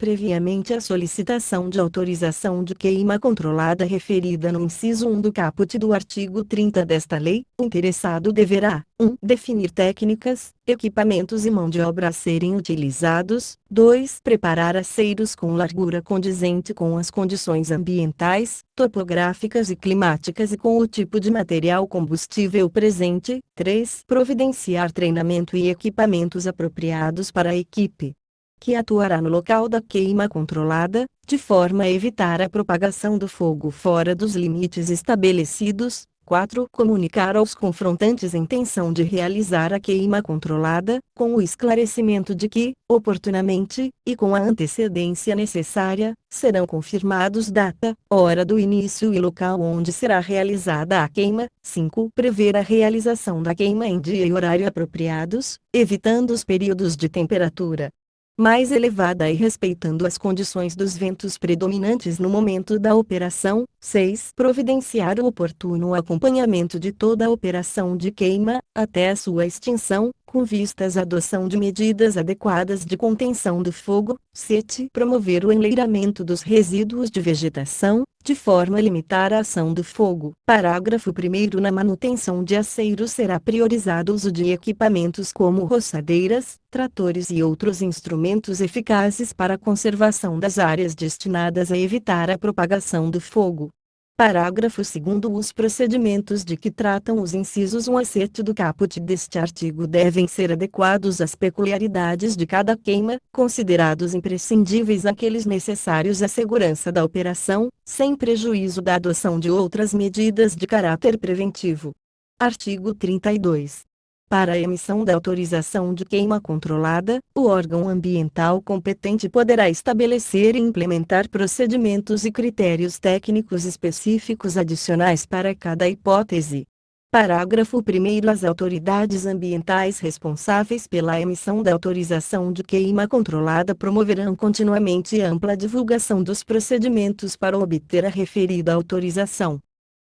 Previamente à solicitação de autorização de queima controlada referida no inciso 1 do caput do artigo 30 desta lei, o interessado deverá: 1. Definir técnicas, equipamentos e mão de obra a serem utilizados. 2. Preparar aceiros com largura condizente com as condições ambientais, topográficas e climáticas e com o tipo de material combustível presente. 3. Providenciar treinamento e equipamentos apropriados para a equipe que atuará no local da queima controlada, de forma a evitar a propagação do fogo fora dos limites estabelecidos. 4. Comunicar aos confrontantes a intenção de realizar a queima controlada, com o esclarecimento de que, oportunamente, e com a antecedência necessária, serão confirmados data, hora do início e local onde será realizada a queima. 5. Prever a realização da queima em dia e horário apropriados, evitando os períodos de temperatura mais elevada e respeitando as condições dos ventos predominantes no momento da operação. 6. Providenciar o oportuno acompanhamento de toda a operação de queima, até a sua extinção, com vistas à adoção de medidas adequadas de contenção do fogo. 7. Promover o enleiramento dos resíduos de vegetação, de forma a limitar a ação do fogo. Parágrafo 1º. Na manutenção de aceiros será priorizado o uso de equipamentos como roçadeiras, tratores e outros instrumentos eficazes para a conservação das áreas destinadas a evitar a propagação do fogo. Parágrafo 2º. Os procedimentos de que tratam os incisos 1 a 7 do caput deste artigo devem ser adequados às peculiaridades de cada queima, considerados imprescindíveis aqueles necessários à segurança da operação, sem prejuízo da adoção de outras medidas de caráter preventivo. Artigo 32. Para a emissão da autorização de queima controlada, o órgão ambiental competente poderá estabelecer e implementar procedimentos e critérios técnicos específicos adicionais para cada hipótese. Parágrafo 1º. As autoridades ambientais responsáveis pela emissão da autorização de queima controlada promoverão continuamente ampla divulgação dos procedimentos para obter a referida autorização.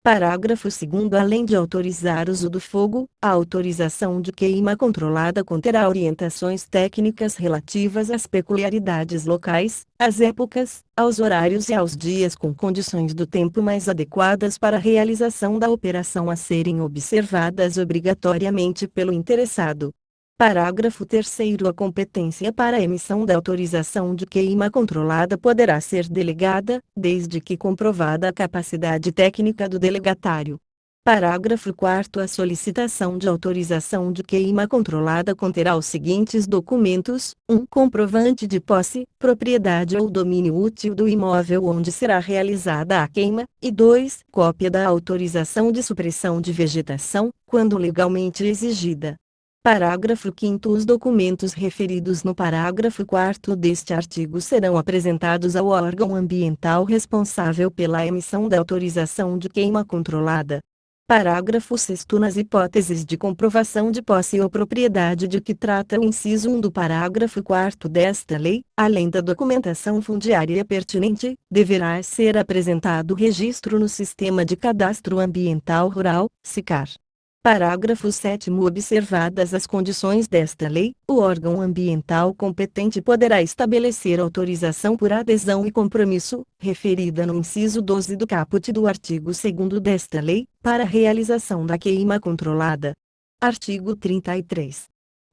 Parágrafo 2º. Além de autorizar o uso do fogo, a autorização de queima controlada conterá orientações técnicas relativas às peculiaridades locais, às épocas, aos horários e aos dias com condições do tempo mais adequadas para a realização da operação a serem observadas obrigatoriamente pelo interessado. Parágrafo 3º. A competência para a emissão da autorização de queima controlada poderá ser delegada, desde que comprovada a capacidade técnica do delegatário. Parágrafo 4º. A solicitação de autorização de queima controlada conterá os seguintes documentos: 1. Comprovante de posse, propriedade ou domínio útil do imóvel onde será realizada a queima, e 2. Cópia da autorização de supressão de vegetação, quando legalmente exigida. Parágrafo 5º. Os documentos referidos no parágrafo 4º deste artigo serão apresentados ao órgão ambiental responsável pela emissão da autorização de queima controlada. Parágrafo 6º. Nas hipóteses de comprovação de posse ou propriedade de que trata o inciso 1 do parágrafo 4º desta lei, além da documentação fundiária pertinente, deverá ser apresentado registro no Sistema de Cadastro Ambiental Rural, SICAR. Parágrafo 7º. Observadas as condições desta lei, o órgão ambiental competente poderá estabelecer autorização por adesão e compromisso, referida no inciso 12 do caput do artigo 2º desta lei, para a realização da queima controlada. Artigo 33.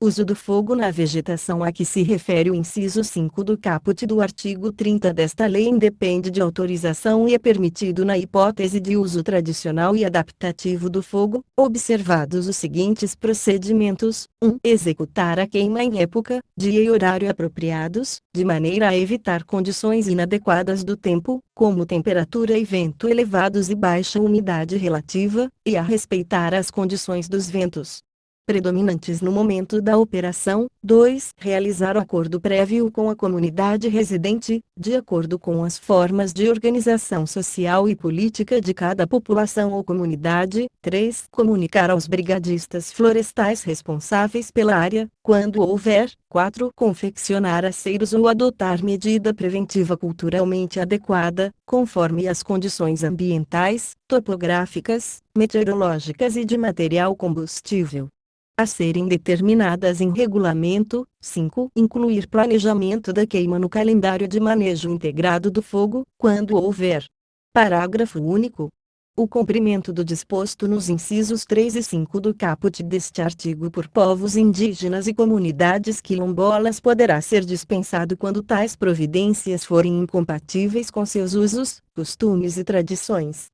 Uso do fogo na vegetação a que se refere o inciso 5 do caput do artigo 30 desta lei independe de autorização e é permitido na hipótese de uso tradicional e adaptativo do fogo, observados os seguintes procedimentos: 1. Executar a queima em época, dia e horário apropriados, de maneira a evitar condições inadequadas do tempo, como temperatura e vento elevados e baixa umidade relativa, e a respeitar as condições dos ventos predominantes no momento da operação. 2. Realizar o acordo prévio com a comunidade residente, de acordo com as formas de organização social e política de cada população ou comunidade. 3. Comunicar aos brigadistas florestais responsáveis pela área, quando houver. 4. Confeccionar aceiros ou adotar medida preventiva culturalmente adequada, conforme as condições ambientais, topográficas, meteorológicas e de material combustível a serem determinadas em regulamento. 5. Incluir planejamento da queima no calendário de manejo integrado do fogo, quando houver. Parágrafo único. O cumprimento do disposto nos incisos 3 e 5 do caput deste artigo por povos indígenas e comunidades quilombolas poderá ser dispensado quando tais providências forem incompatíveis com seus usos, costumes e tradições.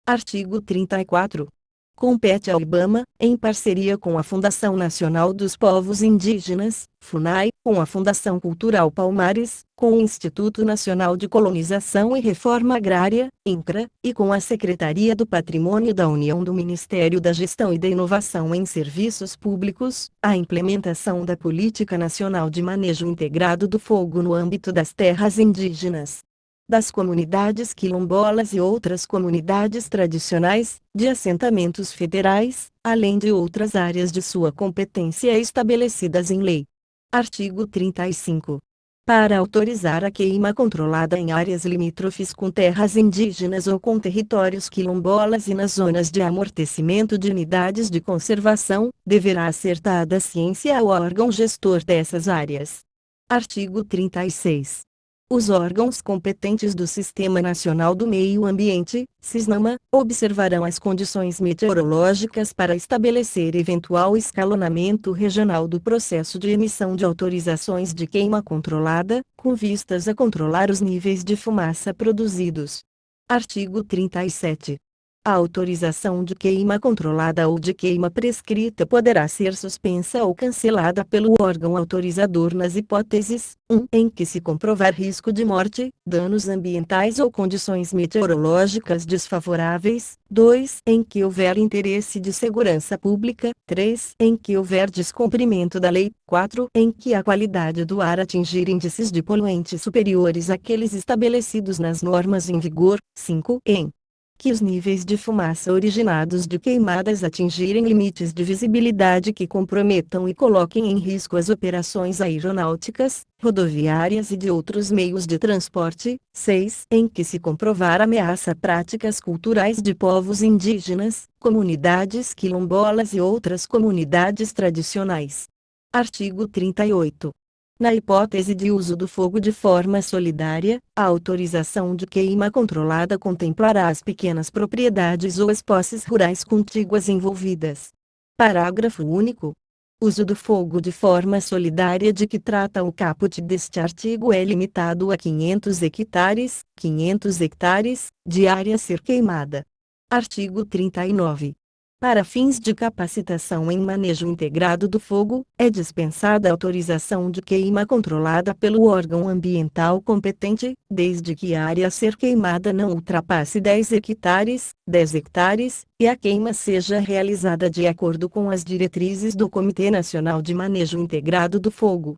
Artigo 34. Compete ao IBAMA, em parceria com a Fundação Nacional dos Povos Indígenas, FUNAI, com a Fundação Cultural Palmares, com o Instituto Nacional de Colonização e Reforma Agrária, INCRA, e com a Secretaria do Patrimônio da União do Ministério da Gestão e da Inovação em Serviços Públicos, a implementação da Política Nacional de Manejo Integrado do Fogo no âmbito das terras indígenas, das comunidades quilombolas e outras comunidades tradicionais, de assentamentos federais, além de outras áreas de sua competência estabelecidas em lei. Artigo 35. Para autorizar a queima controlada em áreas limítrofes com terras indígenas ou com territórios quilombolas e nas zonas de amortecimento de unidades de conservação, deverá ser dada ciência ao órgão gestor dessas áreas. Artigo 36. Os órgãos competentes do Sistema Nacional do Meio Ambiente, SISNAMA, observarão as condições meteorológicas para estabelecer eventual escalonamento regional do processo de emissão de autorizações de queima controlada, com vistas a controlar os níveis de fumaça produzidos. Artigo 37. A autorização de queima controlada ou de queima prescrita poderá ser suspensa ou cancelada pelo órgão autorizador nas hipóteses: 1. Em que se comprovar risco de morte, danos ambientais ou condições meteorológicas desfavoráveis. 2. Em que houver interesse de segurança pública. 3. Em que houver descumprimento da lei. 4. Em que a qualidade do ar atingir índices de poluentes superiores àqueles estabelecidos nas normas em vigor. 5. Em que os níveis de fumaça originados de queimadas atingirem limites de visibilidade que comprometam e coloquem em risco as operações aeronáuticas, rodoviárias e de outros meios de transporte. 6. Em que se comprovar ameaça a práticas culturais de povos indígenas, comunidades quilombolas e outras comunidades tradicionais. Artigo 38. Na hipótese de uso do fogo de forma solidária, a autorização de queima controlada contemplará as pequenas propriedades ou as posses rurais contíguas envolvidas. Parágrafo único. Uso do fogo de forma solidária de que trata o caput deste artigo é limitado a 500 hectares, de área a ser queimada. Artigo 39. Para fins de capacitação em manejo integrado do fogo, é dispensada a autorização de queima controlada pelo órgão ambiental competente, desde que a área a ser queimada não ultrapasse 10 hectares, e a queima seja realizada de acordo com as diretrizes do Comitê Nacional de Manejo Integrado do Fogo.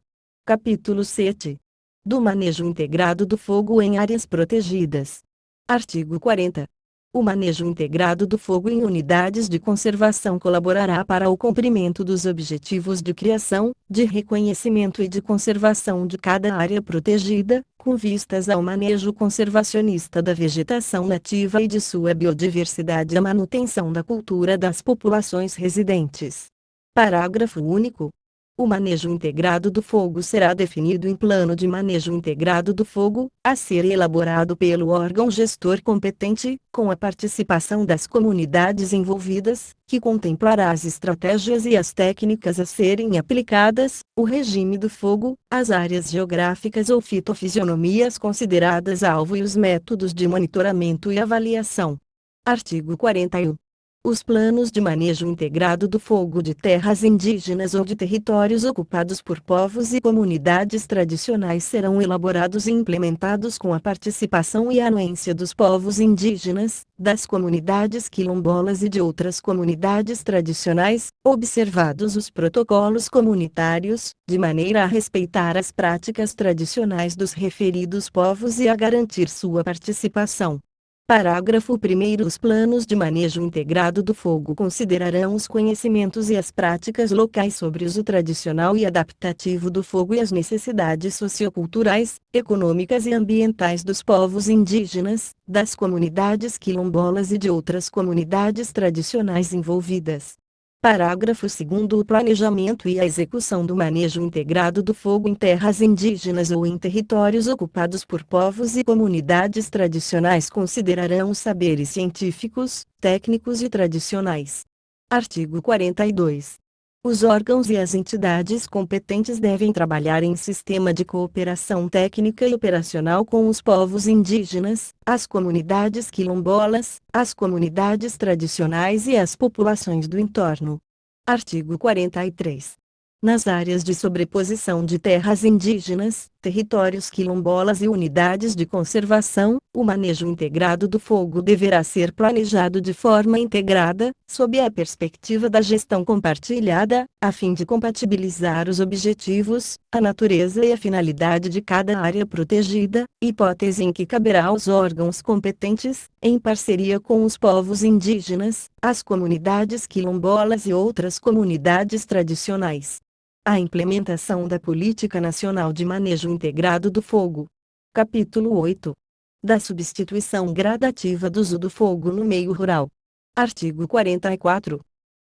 Capítulo 7. Do manejo integrado do fogo em áreas protegidas. Artigo 40. O manejo integrado do fogo em unidades de conservação colaborará para o cumprimento dos objetivos de criação, de reconhecimento e de conservação de cada área protegida, com vistas ao manejo conservacionista da vegetação nativa e de sua biodiversidade e à manutenção da cultura das populações residentes. Parágrafo único. O manejo integrado do fogo será definido em Plano de Manejo Integrado do Fogo, a ser elaborado pelo órgão gestor competente, com a participação das comunidades envolvidas, que contemplará as estratégias e as técnicas a serem aplicadas, o regime do fogo, as áreas geográficas ou fitofisionomias consideradas alvo e os métodos de monitoramento e avaliação. Artigo 41. Os planos de manejo integrado do fogo de terras indígenas ou de territórios ocupados por povos e comunidades tradicionais serão elaborados e implementados com a participação e anuência dos povos indígenas, das comunidades quilombolas e de outras comunidades tradicionais, observados os protocolos comunitários, de maneira a respeitar as práticas tradicionais dos referidos povos e a garantir sua participação. Parágrafo 1º. Os planos de manejo integrado do fogo considerarão os conhecimentos e as práticas locais sobre uso tradicional e adaptativo do fogo e as necessidades socioculturais, econômicas e ambientais dos povos indígenas, das comunidades quilombolas e de outras comunidades tradicionais envolvidas. Parágrafo 2º. O planejamento e a execução do manejo integrado do fogo em terras indígenas ou em territórios ocupados por povos e comunidades tradicionais considerarão os saberes científicos, técnicos e tradicionais. Artigo 42. Os órgãos e as entidades competentes devem trabalhar em sistema de cooperação técnica e operacional com os povos indígenas, as comunidades quilombolas, as comunidades tradicionais e as populações do entorno. Artigo 43. Nas áreas de sobreposição de terras indígenas, territórios quilombolas e unidades de conservação, o manejo integrado do fogo deverá ser planejado de forma integrada, sob a perspectiva da gestão compartilhada, a fim de compatibilizar os objetivos, a natureza e a finalidade de cada área protegida, hipótese em que caberá aos órgãos competentes, em parceria com os povos indígenas, as comunidades quilombolas e outras comunidades tradicionais. A implementação da Política Nacional de Manejo Integrado do Fogo. Capítulo 8. Da substituição gradativa do uso do fogo no meio rural. Artigo 44.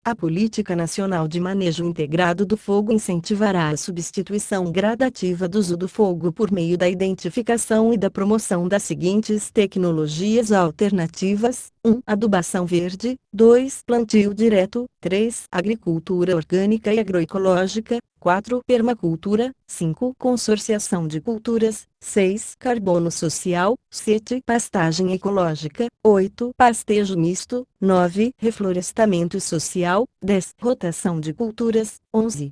A Política Nacional de Manejo Integrado do Fogo incentivará a substituição gradativa do uso do fogo por meio da identificação e da promoção das seguintes tecnologias alternativas: 1. Adubação verde, 2. Plantio direto, 3. Agricultura orgânica e agroecológica, 4. Permacultura, 5. Consorciação de culturas, 6. Carbono social, 7. Pastagem ecológica, 8. Pastejo misto, 9. Reflorestamento social, 10. Rotação de culturas, 11.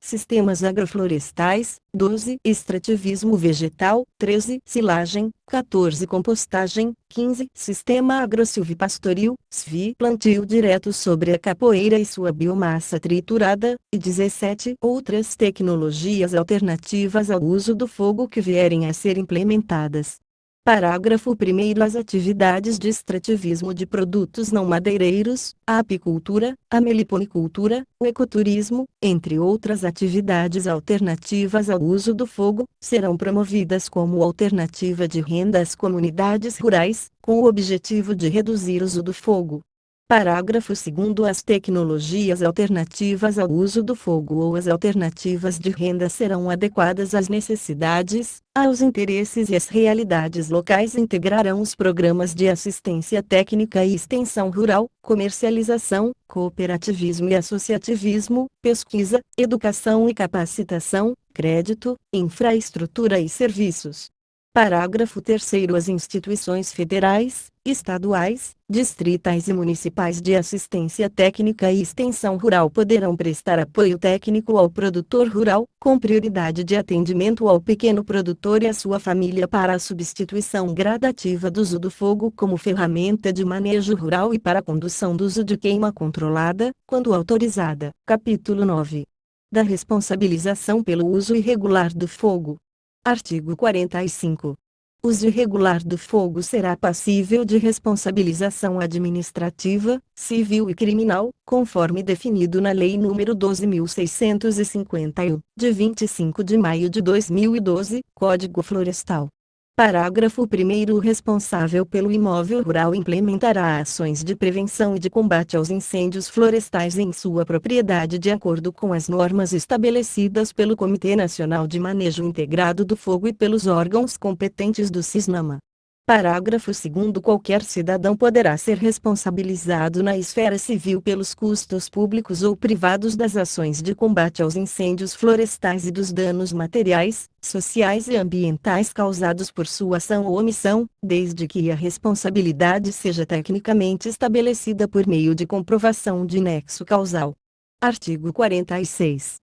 Sistemas agroflorestais, 12. Extrativismo vegetal, 13. Silagem, 14. Compostagem, 15. Sistema agrosilvipastoril, SVI, plantio direto sobre a capoeira e sua biomassa triturada, e 17. Outras tecnologias alternativas ao uso do fogo que vierem a ser implementadas. Parágrafo 1º. As atividades de extrativismo de produtos não madeireiros, a apicultura, a meliponicultura, o ecoturismo, entre outras atividades alternativas ao uso do fogo, serão promovidas como alternativa de renda às comunidades rurais, com o objetivo de reduzir o uso do fogo. Parágrafo 2º. As tecnologias alternativas ao uso do fogo ou as alternativas de renda serão adequadas às necessidades, aos interesses e às realidades locais. Integrarão os programas de assistência técnica e extensão rural, comercialização, cooperativismo e associativismo, pesquisa, educação e capacitação, crédito, infraestrutura e serviços. Parágrafo 3º. As instituições federais, estaduais, distritais e municipais de assistência técnica e extensão rural poderão prestar apoio técnico ao produtor rural, com prioridade de atendimento ao pequeno produtor e à sua família para a substituição gradativa do uso do fogo como ferramenta de manejo rural e para a condução do uso de queima controlada, quando autorizada. Capítulo 9. Da responsabilização pelo uso irregular do fogo. Artigo 45. Uso irregular do fogo será passível de responsabilização administrativa, civil e criminal, conforme definido na Lei nº 12.651, de 25 de maio de 2012, Código Florestal. Parágrafo 1º. O responsável pelo imóvel rural implementará ações de prevenção e de combate aos incêndios florestais em sua propriedade de acordo com as normas estabelecidas pelo Comitê Nacional de Manejo Integrado do Fogo e pelos órgãos competentes do CISNAMA. Parágrafo 2º. Qualquer cidadão poderá ser responsabilizado na esfera civil pelos custos públicos ou privados das ações de combate aos incêndios florestais e dos danos materiais, sociais e ambientais causados por sua ação ou omissão, desde que a responsabilidade seja tecnicamente estabelecida por meio de comprovação de nexo causal. Artigo 46.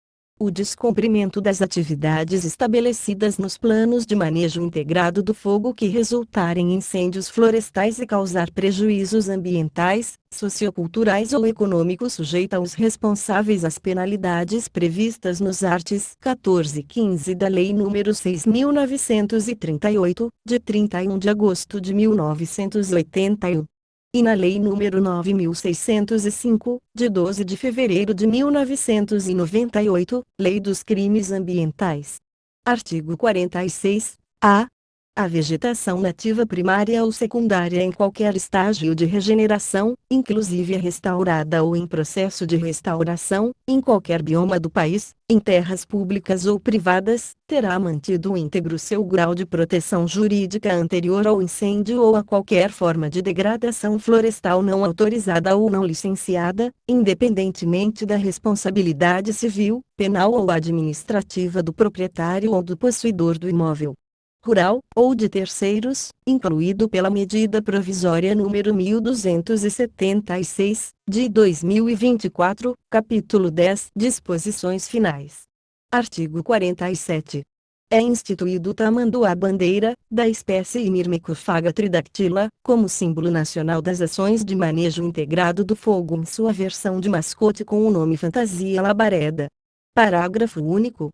O descumprimento das atividades estabelecidas nos planos de manejo integrado do fogo que resultarem em incêndios florestais e causar prejuízos ambientais, socioculturais ou econômicos sujeita os responsáveis às penalidades previstas nos arts. 14 e 15 da Lei nº 6.938, de 31 de agosto de 1981. E na Lei nº 9.605, de 12 de fevereiro de 1998, Lei dos Crimes Ambientais. Artigo 46. A vegetação nativa primária ou secundária em qualquer estágio de regeneração, inclusive a restaurada ou em processo de restauração, em qualquer bioma do país, em terras públicas ou privadas, terá mantido íntegro seu grau de proteção jurídica anterior ao incêndio ou a qualquer forma de degradação florestal não autorizada ou não licenciada, independentemente da responsabilidade civil, penal ou administrativa do proprietário ou do possuidor do imóvel rural, ou de terceiros, incluído pela medida provisória número 1276, de 2024, capítulo 10, disposições finais. Artigo 47. É instituído o tamanduá-bandeira, da espécie Myrmecofaga tridactyla, como símbolo nacional das ações de manejo integrado do fogo em sua versão de mascote com o nome fantasia labareda. Parágrafo único.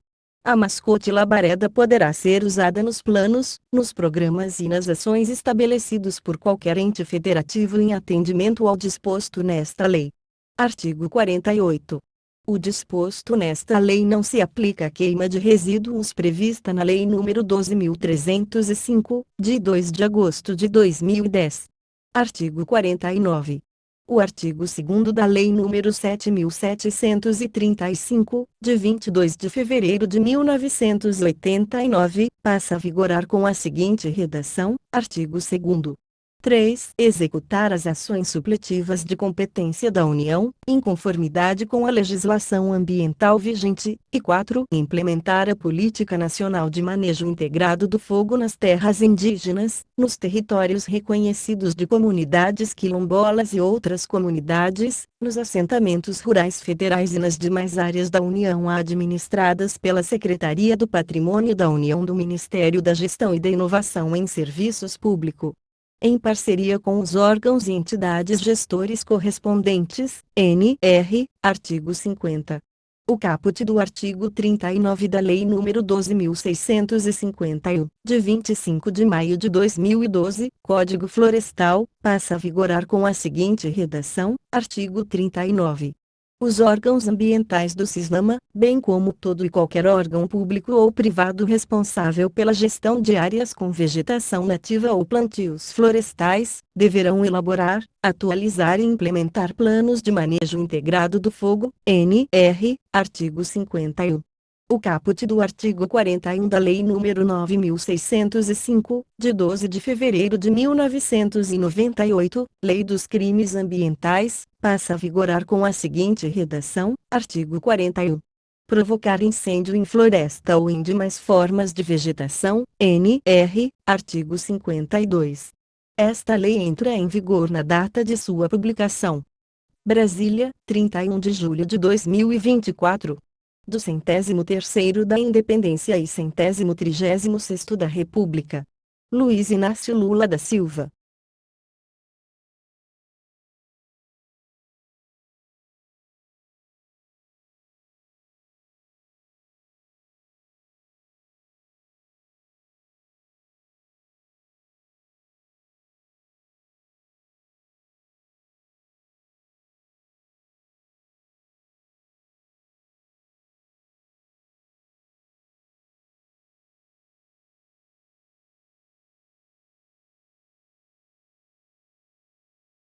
A mascote labareda poderá ser usada nos planos, nos programas e nas ações estabelecidos por qualquer ente federativo em atendimento ao disposto nesta lei. Artigo 48. O disposto nesta lei não se aplica à queima de resíduos prevista na Lei nº 12.305, de 2 de agosto de 2010. Artigo 49. O artigo 2º da Lei nº 7.735, de 22 de fevereiro de 1989, passa a vigorar com a seguinte redação: artigo 2º. 3. Executar as ações supletivas de competência da União, em conformidade com a legislação ambiental vigente, e 4. Implementar a Política Nacional de Manejo Integrado do Fogo nas terras indígenas, nos territórios reconhecidos de comunidades quilombolas e outras comunidades, nos assentamentos rurais federais e nas demais áreas da União administradas pela Secretaria do Patrimônio da União do Ministério da Gestão e da Inovação em Serviços Público, em parceria com os órgãos e entidades gestores correspondentes, NR, artigo 50. O caput do artigo 39 da Lei nº 12.651, de 25 de maio de 2012, Código Florestal, passa a vigorar com a seguinte redação: artigo 39. Os órgãos ambientais do CISNAMA, bem como todo e qualquer órgão público ou privado responsável pela gestão de áreas com vegetação nativa ou plantios florestais, deverão elaborar, atualizar e implementar planos de manejo integrado do fogo, NR, artigo 51. O caput do artigo 41 da Lei nº 9.605, de 12 de fevereiro de 1998, Lei dos Crimes Ambientais, passa a vigorar com a seguinte redação: artigo 41. Provocar incêndio em floresta ou em demais formas de vegetação, NR, artigo 52. Esta lei entra em vigor na data de sua publicação. Brasília, 31 de julho de 2024. Do 103º da Independência e 136º da República. Luiz Inácio Lula da Silva.